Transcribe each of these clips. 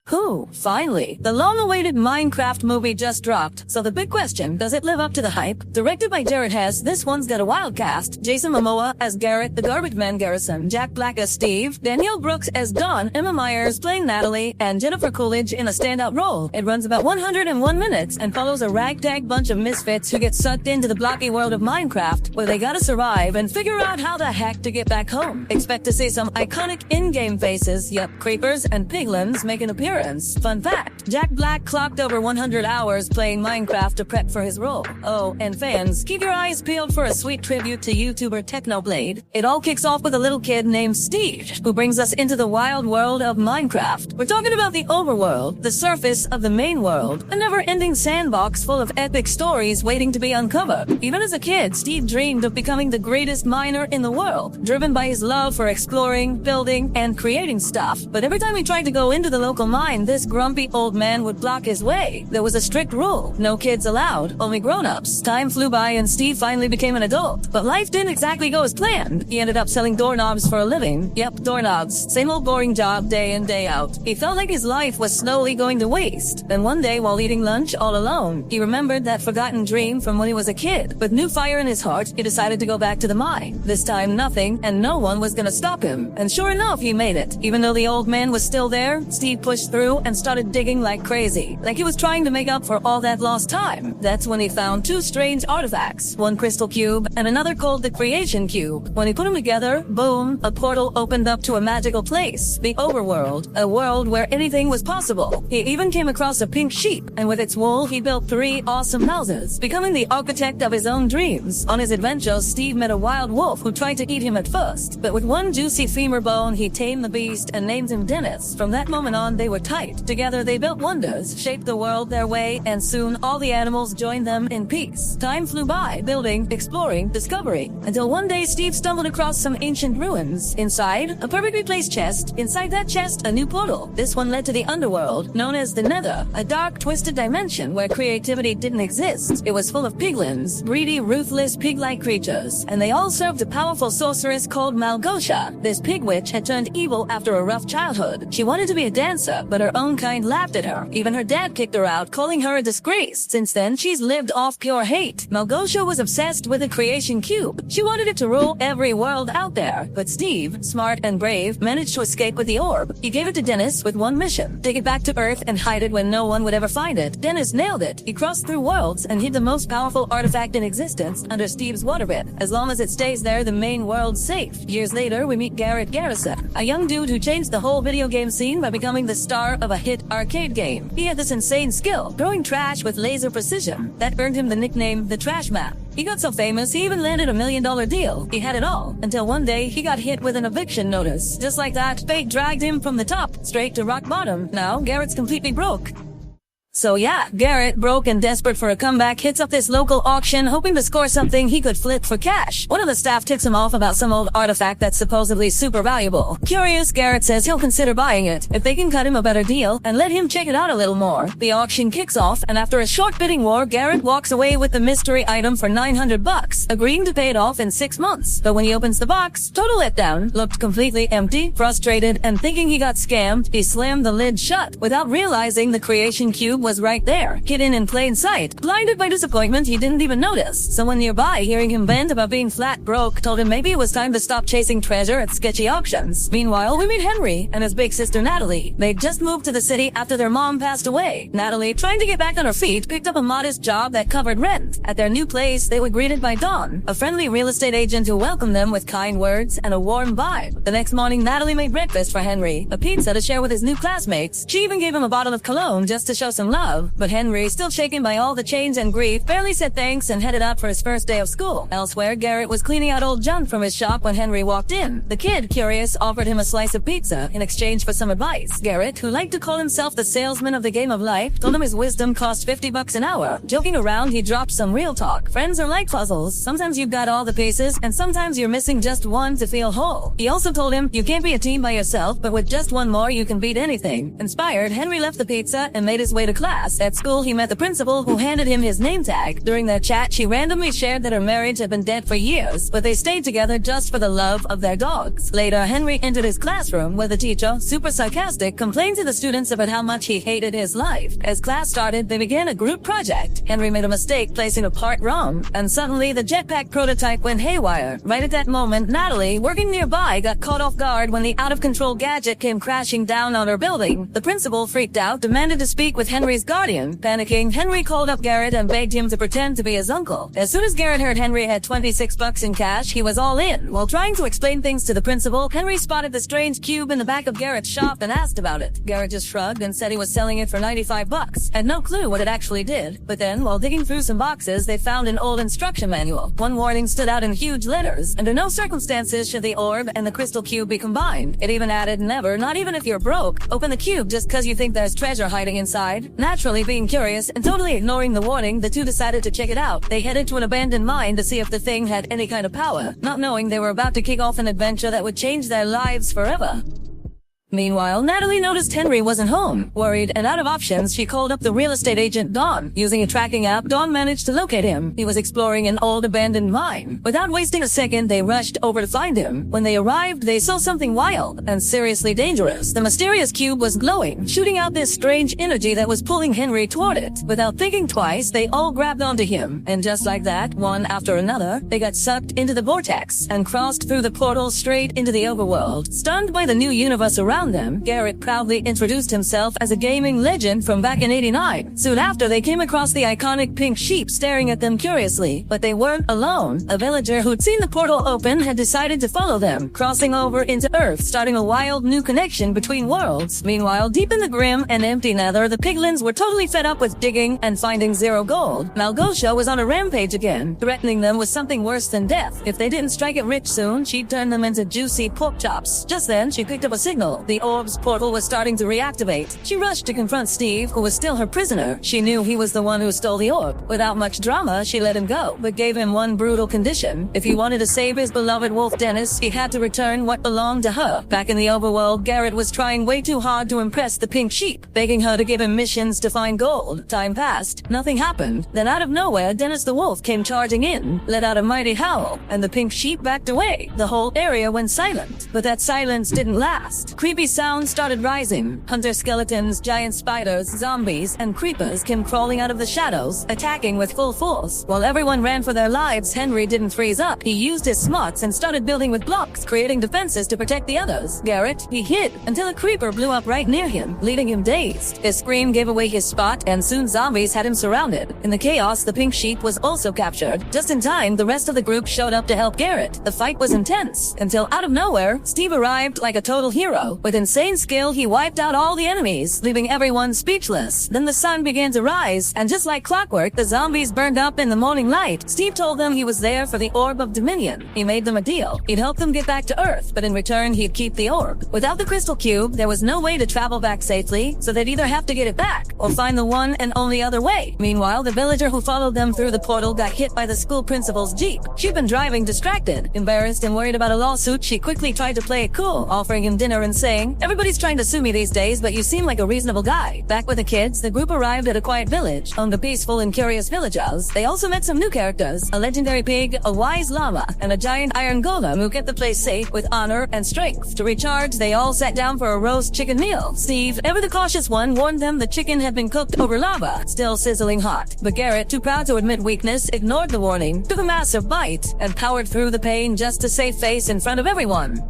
Who? Finally. The long-awaited Minecraft movie just dropped, so the big question, does it live up to the hype? Directed by Jared Hess, this one's got a wild cast. Jason Momoa as Garrett, the Garbage Man Garrison, Jack Black as Steve, Danielle Brooks as Dawn, Emma Myers playing Natalie, and Jennifer Coolidge in a standout role. It runs about 101 minutes and follows a ragtag bunch of misfits who get sucked into the blocky world of Minecraft, where they gotta survive and figure out how the heck to get back home. Expect to see some iconic in-game faces, yep, creepers and piglins make an appearance. Fun fact, Jack Black clocked over 100 hours playing Minecraft to prep for his role. Oh, and fans, keep your eyes peeled for a sweet tribute to YouTuber Technoblade. It all kicks off with a little kid named Steve, who brings us into the wild world of Minecraft. We're talking about the overworld, the surface of the main world, a never-ending sandbox full of epic stories waiting to be uncovered. Even as a kid, Steve dreamed of becoming the greatest miner in the world, driven by his love for exploring, building, and creating stuff. But every time he tried to go into the local mine, this grumpy old man would block his way. There was a strict rule, no kids allowed, only grown-ups. Time flew by and Steve finally became an adult. But life didn't exactly go as planned. He ended up selling doorknobs for a living. Yep, doorknobs. Same old boring job day in, day out. He felt like his life was slowly going to waste. Then one day, while eating lunch all alone, he remembered that forgotten dream from when he was a kid. With new fire in his heart, he decided to go back to the mine. This time, nothing and no one was gonna stop him. And sure enough, he made it. Even though the old man was still there, Steve pushed through and started digging like crazy, like he was trying to make up for all that lost time. That's when he found two strange artifacts, one crystal cube and another called the creation cube. When he put them together, boom, a portal opened up to a magical place, the overworld, a world where anything was possible. He even came across a pink sheep, and with its wool, he built 3 awesome houses, becoming the architect of his own dreams. On his adventures, Steve met a wild wolf who tried to eat him at first, but with one juicy femur bone, he tamed the beast and named him Dennis. From that moment on, they were tight. Together they built wonders, shaped the world their way, and soon all the animals joined them in peace. Time flew by, building, exploring, discovering, until one day Steve stumbled across some ancient ruins. Inside, a perfectly placed chest. Inside that chest, a new portal. This one led to the underworld, known as the Nether, a dark, twisted dimension where creativity didn't exist. It was full of piglins, greedy, ruthless, pig-like creatures, and they all served a powerful sorceress called Malgosha. This pig witch had turned evil after a rough childhood. She wanted to be a dancer, but her own kind laughed at her. Even her dad kicked her out, calling her a disgrace. Since then, she's lived off pure hate. Malgosha was obsessed with the creation cube. She wanted it to rule every world out there. But Steve, smart and brave, managed to escape with the orb. He gave it to Dennis with one mission: take it back to Earth and hide it when no one would ever find it. Dennis nailed it. He crossed through worlds and hid the most powerful artifact in existence under Steve's waterbed. As long as it stays there, the main world's safe. Years later, we meet Garrett Garrison, a young dude who changed the whole video game scene by becoming the star of a hit arcade game. He had this insane skill, throwing trash with laser precision, that earned him the nickname the Trash Man. He got so famous, he even landed $1 million deal. He had it all, until one day he got hit with an eviction notice. Just like that, fate dragged him from the top, straight to rock bottom. Now, Garrett's completely broke. So yeah, Garrett, broke and desperate for a comeback, hits up this local auction hoping to score something he could flip for cash. One of the staff tips him off about some old artifact that's supposedly super valuable. Curious, Garrett says he'll consider buying it if they can cut him a better deal and let him check it out a little more. The auction kicks off, and after a short bidding war, Garrett walks away with the mystery item for $900, agreeing to pay it off in 6 months. But when he opens the box, total letdown, looked completely empty. Frustrated and thinking he got scammed, he slammed the lid shut without realizing the creation cube was right there, hidden in plain sight. Blinded by disappointment, he didn't even notice. Someone nearby, hearing him vent about being flat broke, told him maybe it was time to stop chasing treasure at sketchy auctions. Meanwhile, we meet Henry and his big sister Natalie. They'd just moved to the city after their mom passed away. Natalie, trying to get back on her feet, picked up a modest job that covered rent. At their new place, they were greeted by Dawn, a friendly real estate agent who welcomed them with kind words and a warm vibe. The next morning, Natalie made breakfast for Henry, a pizza to share with his new classmates. She even gave him a bottle of cologne just to show some love. But Henry, still shaken by all the change and grief, barely said thanks and headed out for his first day of school. Elsewhere, Garrett was cleaning out old junk from his shop when Henry walked in. The kid, curious, offered him a slice of pizza in exchange for some advice. Garrett, who liked to call himself the salesman of the game of life, told him his wisdom cost $50 an hour. Joking around, he dropped some real talk. Friends are like puzzles. Sometimes you've got all the pieces, and sometimes you're missing just one to feel whole. He also told him, you can't be a team by yourself, but with just one more, you can beat anything. Inspired, Henry left the pizza and made his way to class. At school, he met the principal, who handed him his name tag. During their chat, she randomly shared that her marriage had been dead for years, but they stayed together just for the love of their dogs. Later, Henry entered his classroom, where the teacher, super sarcastic, complained to the students about how much he hated his life. As class started, they began a group project. Henry made a mistake placing a part wrong, and suddenly the jetpack prototype went haywire. Right at that moment, Natalie, working nearby, got caught off guard when the out-of-control gadget came crashing down on her building. The principal freaked out, demanded to speak with Henry's guardian. Panicking, Henry called up Garrett and begged him to pretend to be his uncle. As soon as Garrett heard Henry had $26 in cash, he was all in. While trying to explain things to the principal, Henry spotted the strange cube in the back of Garrett's shop and asked about it. Garrett just shrugged and said he was selling it for $95. Had no clue what it actually did. But then, while digging through some boxes, they found an old instruction manual. One warning stood out in huge letters. Under no circumstances should the orb and the crystal cube be combined. It even added, never, not even if you're broke, open the cube just cause you think there's treasure hiding inside. Naturally being curious and totally ignoring the warning, the two decided to check it out. They headed to an abandoned mine to see if the thing had any kind of power, not knowing they were about to kick off an adventure that would change their lives forever. Meanwhile, Natalie noticed Henry wasn't home. Worried and out of options, she called up the real estate agent Dawn. Using a tracking app, Dawn managed to locate him. He was exploring an old abandoned mine. Without wasting a second, they rushed over to find him. When they arrived, they saw something wild and seriously dangerous. The mysterious cube was glowing, shooting out this strange energy that was pulling Henry toward it. Without thinking twice, they all grabbed onto him. And just like that, one after another, they got sucked into the vortex and crossed through the portal straight into the overworld. Stunned by the new universe around them, Garrett proudly introduced himself as a gaming legend from back in '89. Soon after, they came across the iconic pink sheep staring at them curiously. But they weren't alone. A villager who'd seen the portal open had decided to follow them, crossing over into Earth, starting a wild new connection between worlds. Meanwhile, deep in the grim and empty nether, the piglins were totally fed up with digging and finding zero gold. Malgosia was on a rampage again, threatening them with something worse than death. If they didn't strike it rich soon, she'd turn them into juicy pork chops. Just then, she picked up a signal. The orb's portal was starting to reactivate. She rushed to confront Steve, who was still her prisoner. She knew he was the one who stole the orb. Without much drama, she let him go, but gave him one brutal condition. If he wanted to save his beloved wolf Dennis, he had to return what belonged to her. Back in the overworld, Garrett was trying way too hard to impress the pink sheep, begging her to give him missions to find gold. Time passed. Nothing happened. Then out of nowhere, Dennis the wolf came charging in, let out a mighty howl, and the pink sheep backed away. The whole area went silent. But that silence didn't last. Creepy sounds started rising. Hunter skeletons, giant spiders, zombies, and creepers came crawling out of the shadows, attacking with full force. While everyone ran for their lives, Henry didn't freeze up. He used his smarts and started building with blocks, creating defenses to protect the others. Garrett, he hid until a creeper blew up right near him, leaving him dazed. His scream gave away his spot, and soon zombies had him surrounded. In the chaos, the pink sheep was also captured. Just in time, the rest of the group showed up to help Garrett. The fight was intense, until out of nowhere, Steve arrived like a total hero. With insane skill, he wiped out all the enemies, leaving everyone speechless. Then the sun began to rise, and just like clockwork, the zombies burned up in the morning light. Steve told them he was there for the Orb of Dominion. He made them a deal. He'd help them get back to Earth, but in return, he'd keep the orb. Without the crystal cube, there was no way to travel back safely, so they'd either have to get it back, or find the one and only other way. Meanwhile, the villager who followed them through the portal got hit by the school principal's jeep. She'd been driving distracted. Embarrassed and worried about a lawsuit, she quickly tried to play it cool, offering him dinner and saying, "Everybody's trying to sue me these days, but you seem like a reasonable guy." Back with the kids, the group arrived at a quiet village, home to peaceful and curious villagers. They also met some new characters, a legendary pig, a wise llama, and a giant iron golem who kept the place safe with honor and strength. To recharge, they all sat down for a roast chicken meal. Steve, ever the cautious one, warned them the chicken had been cooked over lava, still sizzling hot. But Garrett, too proud to admit weakness, ignored the warning, took a massive bite, and powered through the pain just to save face in front of everyone.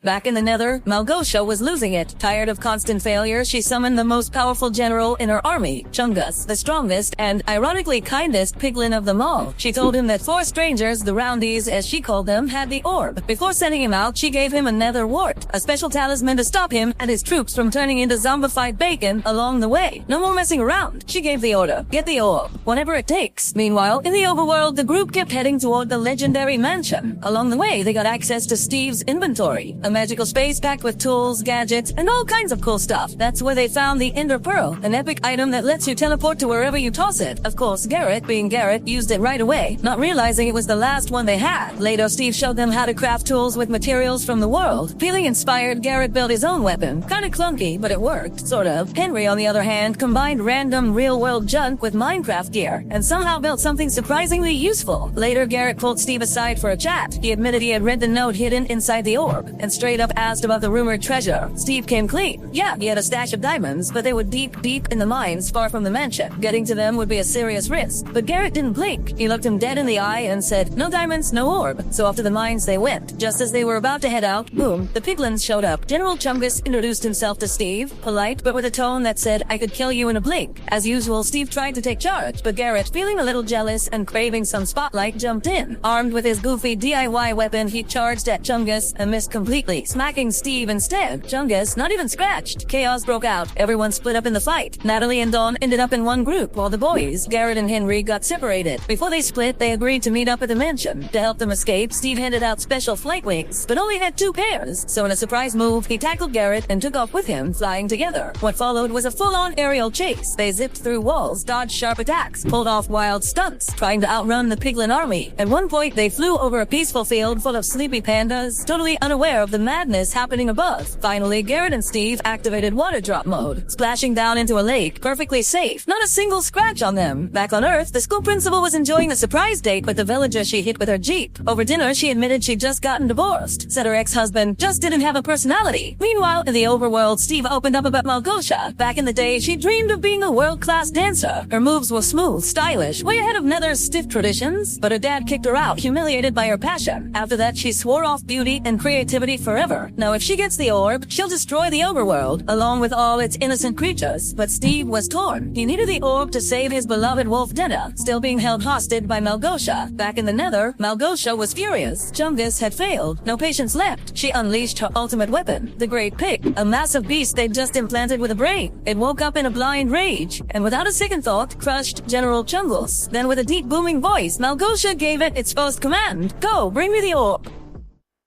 Back in the nether, Malgosia was losing it. Tired of constant failure, she summoned the most powerful general in her army, Chungus, the strongest and, ironically, kindest piglin of them all. She told him that 4 strangers, the roundies as she called them, had the orb. Before sending him out, she gave him a nether wart, a special talisman to stop him and his troops from turning into zombified bacon along the way. No more messing around. She gave the order, get the orb, whatever it takes. Meanwhile, in the overworld, the group kept heading toward the legendary mansion. Along the way, they got access to Steve's inventory, a magical space packed with tools, gadgets, and all kinds of cool stuff. That's where they found the Ender Pearl, an epic item that lets you teleport to wherever you toss it. Of course, Garrett, being Garrett, used it right away, not realizing it was the last one they had. Later, Steve showed them how to craft tools with materials from the world. Feeling inspired, Garrett built his own weapon. Kinda clunky, but it worked, sort of. Henry, on the other hand, combined random real-world junk with Minecraft gear, and somehow built something surprisingly useful. Later, Garrett pulled Steve aside for a chat. He admitted he had read the note hidden inside the orb, and straight up asked about the rumored treasure. Steve came clean. Yeah, he had a stash of diamonds, but they were deep, deep in the mines far from the mansion. Getting to them would be a serious risk. But Garrett didn't blink. He looked him dead in the eye and said, "No diamonds, no orb." So off to the mines they went. Just as they were about to head out, boom, the piglins showed up. General Chungus introduced himself to Steve, polite, but with a tone that said, "I could kill you in a blink." As usual, Steve tried to take charge, but Garrett, feeling a little jealous and craving some spotlight, jumped in. Armed with his goofy DIY weapon, he charged at Chungus and missed completely, smacking Steve instead. Chungus, not even scratched. Chaos broke out. Everyone split up in the fight. Natalie and Dawn ended up in one group, while the boys, Garrett and Henry, got separated. Before they split, they agreed to meet up at the mansion. To help them escape, Steve handed out special flight wings, but only had 2 pairs. So in a surprise move, he tackled Garrett and took off with him, flying together. What followed was a full-on aerial chase. They zipped through walls, dodged sharp attacks, pulled off wild stunts, trying to outrun the piglin army. At one point, they flew over a peaceful field full of sleepy pandas, totally unaware of the madness happening above. Finally, Garrett and Steve activated water drop mode, splashing down into a lake, perfectly safe. Not a single scratch on them. Back on Earth, the school principal was enjoying a surprise date with the villager she hit with her Jeep. Over dinner, she admitted she'd just gotten divorced. Said her ex-husband just didn't have a personality. Meanwhile, in the overworld, Steve opened up about Malgosha. Back in the day, she dreamed of being a world-class dancer. Her moves were smooth, stylish, way ahead of Nether's stiff traditions, but her dad kicked her out, humiliated by her passion. After that, she swore off beauty and creativity forever. Now, if she gets the orb, she'll destroy the overworld, along with all its innocent creatures. But Steve was torn. He needed the orb to save his beloved wolf Denna, still being held hostage by Malgosha. Back in the Nether, Malgosha was furious. Chungus had failed. No patience left. She unleashed her ultimate weapon, the Great Pig, a massive beast they'd just implanted with a brain. It woke up in a blind rage, and without a second thought, crushed General Chungus. Then with a deep booming voice, Malgosha gave it its first command: "Go, bring me the orb."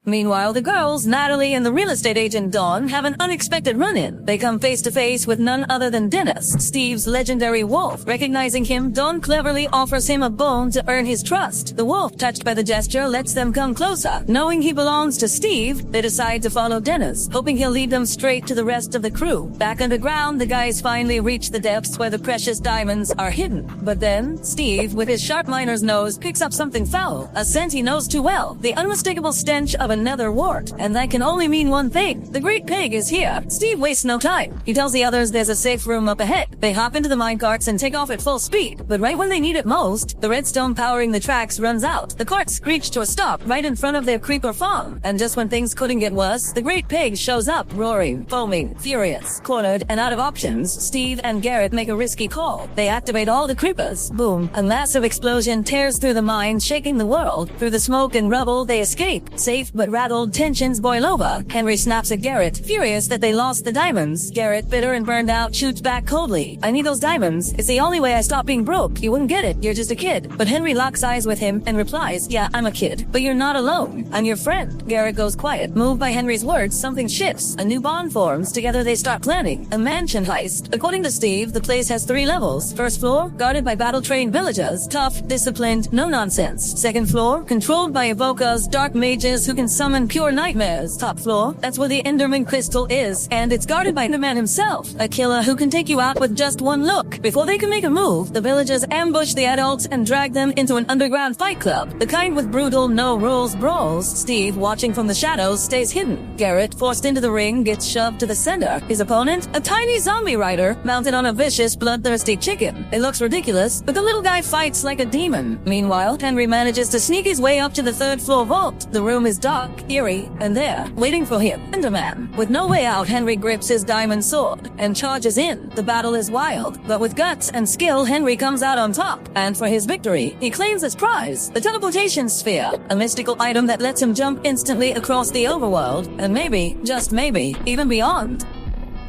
Meanwhile, the girls, Natalie and the real estate agent Dawn, have an unexpected run-in. They come face to face with none other than Dennis, Steve's legendary wolf. Recognizing him, Dawn cleverly offers him a bone to earn his trust. The wolf, touched by the gesture, lets them come closer. Knowing he belongs to Steve, they decide to follow Dennis, hoping he'll lead them straight to the rest of the crew. Back underground, the guys finally reach the depths where the precious diamonds are hidden. But then, Steve, with his sharp miner's nose, picks up something foul, a scent he knows too well, the unmistakable stench of another wart, and that can only mean one thing: the Great Pig is here. Steve wastes no time. He tells the others there's a safe room up ahead. They hop into the minecarts and take off at full speed, but right when they need it most, the redstone powering the tracks runs out. The carts screech to a stop right in front of their creeper farm, and just when things couldn't get worse, the Great Pig shows up, roaring, foaming, furious. Cornered and out of options, Steve and Garrett make a risky call. They activate all the creepers. Boom. A massive explosion tears through the mine, shaking the world. Through the smoke and rubble, they escape. Safe but rattled, tensions boil over. Henry snaps at Garrett, furious that they lost the diamonds. Garrett, bitter and burned out, shoots back coldly. "I need those diamonds. It's the only way I stop being broke. You wouldn't get it. You're just a kid." But Henry locks eyes with him and replies, "Yeah, I'm a kid, but you're not alone. I'm your friend." Garrett goes quiet. Moved by Henry's words, something shifts. A new bond forms. Together they start planning a mansion heist. According to Steve, the place has 3 levels. First floor, guarded by battle-trained villagers. Tough, disciplined, no nonsense. Second floor, controlled by evokers, dark mages who can summon pure nightmares. Top floor, that's where the Enderman crystal is, and it's guarded by Enderman himself, a killer who can take you out with just one look. Before they can make a move, the villagers ambush the adults and drag them into an underground fight club, the kind with brutal, no-rules brawls. Steve, watching from the shadows, stays hidden. Garrett, forced into the ring, gets shoved to the center. His opponent, a tiny zombie rider, mounted on a vicious, bloodthirsty chicken. It looks ridiculous, but the little guy fights like a demon. Meanwhile, Henry manages to sneak his way up to the 3rd floor vault. The room is dark, eerie, and there, waiting for him, Enderman. With no way out, Henry grips his diamond sword and charges in. The battle is wild, but with guts and skill, Henry comes out on top. And for his victory, he claims his prize, the teleportation sphere, a mystical item that lets him jump instantly across the overworld, and maybe, just maybe, even beyond.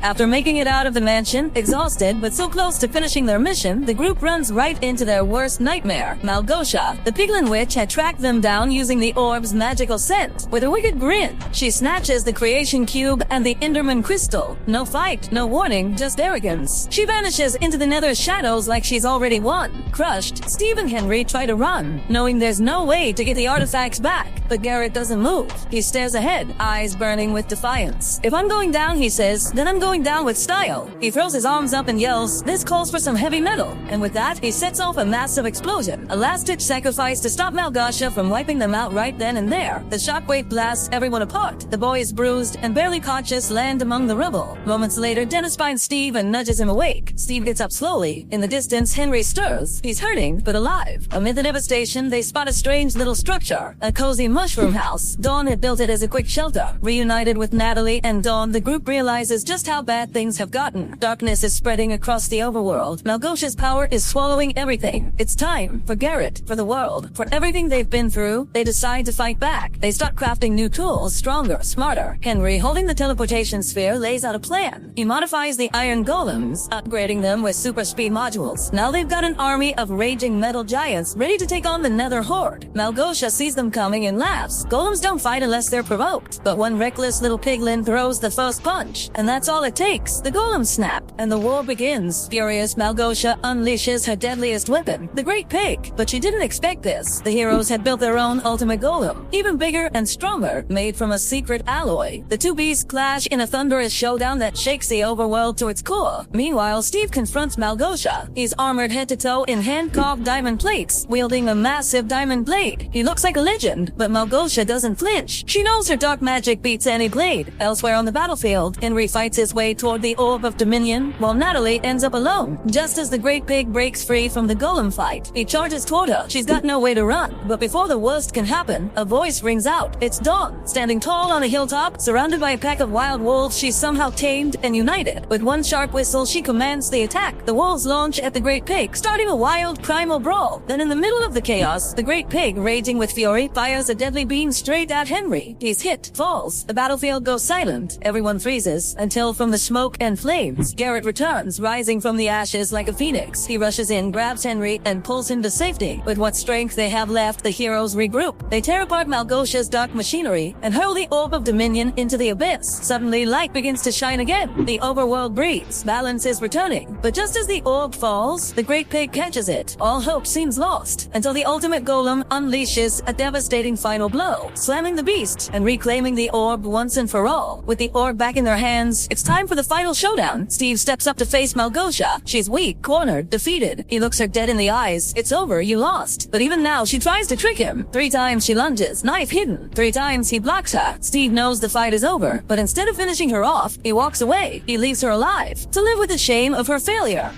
After making it out of the mansion, exhausted but so close to finishing their mission, the group runs right into their worst nightmare. Malgosha, the piglin witch, had tracked them down using the orb's magical scent. With a wicked grin, she snatches the creation cube and the Enderman crystal. No fight, no warning, just arrogance. She vanishes into the nether shadows like she's already won. Crushed, Steve and Henry try to run, knowing there's no way to get the artifacts back. But Garrett doesn't move. He stares ahead, eyes burning with defiance. If I'm going down, he says, then I'm going down with style. He throws his arms up and yells, this calls for some heavy metal. And with that, he sets off a massive explosion. A last-ditch sacrifice to stop Malgosha from wiping them out right then and there. The shockwave blasts everyone apart. The boys, bruised and barely conscious, land among the rubble. Moments later, Dennis finds Steve and nudges him awake. Steve gets up slowly. In the distance, Henry stirs. He's hurting, but alive. Amid the devastation, they spot a strange little structure. A cozy mushroom house. Dawn had built it as a quick shelter. Reunited with Natalie and Dawn, the group realizes just how bad things have gotten. Darkness is spreading across the overworld. Malgosha's power is swallowing everything. It's time for Garrett, for the world, for everything they've been through. They decide to fight back. They start crafting new tools, stronger, smarter. Henry, holding the teleportation sphere, lays out a plan. He modifies the iron golems, upgrading them with super speed modules. Now they've got an army of raging metal giants ready to take on the nether horde. Malgosha sees them coming and laughs. Golems don't fight unless they're provoked. But one reckless little piglin throws the first punch. And that's all it takes. The golems snap, and the war begins. Furious, Malgosha unleashes her deadliest weapon, the Great Pig. But she didn't expect this. The heroes had built their own ultimate golem, even bigger and stronger, made from a secret alloy. The two beasts clash in a thunderous showdown that shakes the overworld to its core. Meanwhile, Steve confronts Malgosha. He's armored head to toe in hand-carved diamond plates, wielding a massive diamond blade. He looks like a legend, but Malgosha doesn't flinch. She knows her dark magic beats any blade. Elsewhere on the battlefield, Henry fights his way toward the Orb of Dominion, while Natalie ends up alone. Just as the Great Pig breaks free from the golem fight, he charges toward her. She's got no way to run. But before the worst can happen, a voice rings out. It's Dawn, standing tall on a hilltop, surrounded by a pack of wild wolves she's somehow tamed and united. With one sharp whistle, she commands the attack. The wolves launch at the Great Pig, starting a wild primal brawl. Then in the middle of the chaos, the Great Pig, raging with fury, fires a deadly beam straight at Henry. He's hit, falls. The battlefield goes silent. Everyone freezes, until from the smoke and flames, Garrett returns, rising from the ashes like a phoenix. He rushes in, grabs Henry, and pulls him to safety. With what strength they have left, the heroes regroup. They tear apart Malgosha's dark machinery and hurl the Orb of Dominion into the abyss. Suddenly, light begins to shine again. The overworld breathes. Balance is returning. But just as the orb falls, the Great Pig catches it. All hope seems lost, until the ultimate golem unleashes a devastating final blow, slamming the beast and reclaiming the orb once and for all. With the orb back in their hands, it's time for the final showdown. Steve steps up to face Malgosha. She's weak, cornered, defeated. He looks her dead in the eyes. It's over, you lost. But even now, she tries to trick him. 3 times she lunges, knife hidden. 3 times he blocks her. Steve knows the fight is over, but instead of finishing her off, he walks away. He leaves her alive, to live with the shame of her failure.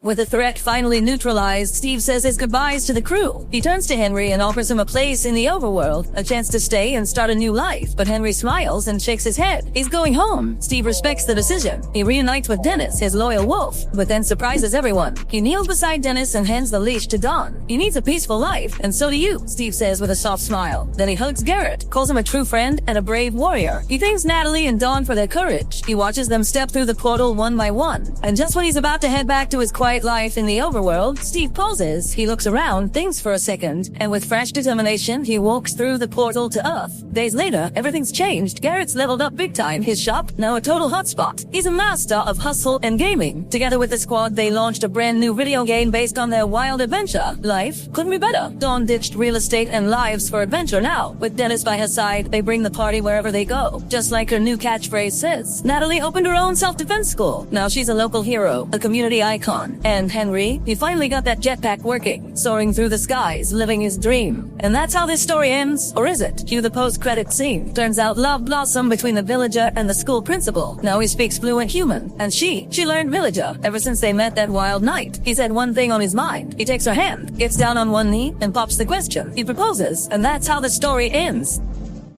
With the threat finally neutralized, Steve says his goodbyes to the crew. He turns to Henry and offers him a place in the overworld, a chance to stay and start a new life. But Henry smiles and shakes his head. He's going home. Steve respects the decision. He reunites with Dennis, his loyal wolf, but then surprises everyone. He kneels beside Dennis and hands the leash to Dawn. He needs a peaceful life, and so do you, Steve says with a soft smile. Then he hugs Garrett, calls him a true friend and a brave warrior. He thanks Natalie and Dawn for their courage. He watches them step through the portal one by one. And just when he's about to head back to his quiet life in the overworld, Steve pauses. He looks around, thinks for a second, and with fresh determination, he walks through the portal to Earth. Days later, everything's changed. Garrett's leveled up big time. His shop, now a total hotspot. He's a master of hustle and gaming. Together with the squad, they launched a brand new video game based on their wild adventure. Life couldn't be better. Dawn ditched real estate and lives for adventure now. With Dennis by her side, they bring the party wherever they go. Just like her new catchphrase says, Natalie opened her own self-defense school. Now she's a local hero, a community icon. And Henry, he finally got that jetpack working, soaring through the skies, living his dream. And that's how this story ends, or is it? Cue the post-credit scene. Turns out love blossomed between the villager and the school principal. Now he speaks fluent human, and she learned villager. Ever since they met that wild night, he's had one thing on his mind. He takes her hand, gets down on one knee, and pops the question. He proposes, and that's how the story ends.